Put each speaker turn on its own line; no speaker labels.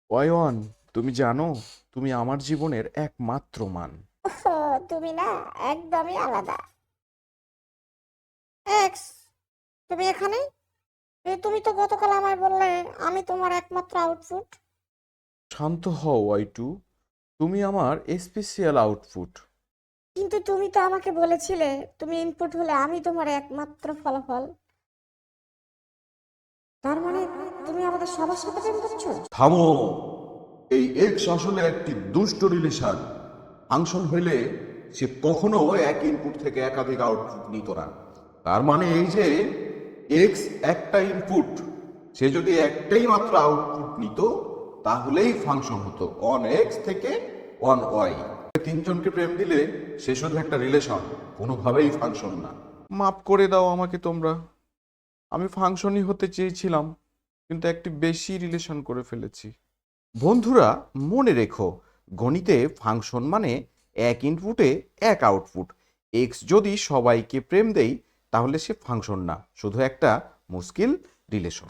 অয়ন, তুমি জানো তুমি আমার জীবনের একমাত্র মান।
ওহো, তুমি না একদমই আলাদা। এক্স, তুমি এখানে? তুমি তো গতকাল আমায় বললে আমি তোমার একমাত্র আউটপুট।
শান্ত হও ওয়াই টু, তুমি আমার স্পেশাল আউটপুট।
কিন্তু তুমি তো আমাকে বলেছিলে তুমি ইনপুট হলে আমি তোমার একমাত্র ফলাফল। তার মানে তুমি আমাদের সবার সাথে প্রেম করছো?
থামো। এই এক্স আসলে একটি দুষ্ট রিলেশন। ফাংশন হইলে সে কখনো এক ইনপুট থেকে একাধিক আউটপুট নিত না। তার মানে এই যে এক্স একটা ইনপুট, সে যদি একটাই মাত্র আউটপুট নিত তাহলেই ফাংশন হতো অন এক্স থেকে অন ওয়াই। তিনজনকে প্রেম দিলে সে শুধু একটা রিলেশন, কোনোভাবেই ফাংশন না।
মাফ করে দাও আমাকে তোমরা। আমি ফাংশনই হতে চেয়েছিলাম, কিন্তু একটি বেশি রিলেশন করে ফেলেছি। বন্ধুরা, মনে রেখো, গণিতে ফাংশন মানে এক ইনপুটে এক আউটপুট। এক্স যদি সবাইকে প্রেম দেই তাহলে সে ফাংশন না, শুধু একটা মুশকিল রিলেশন।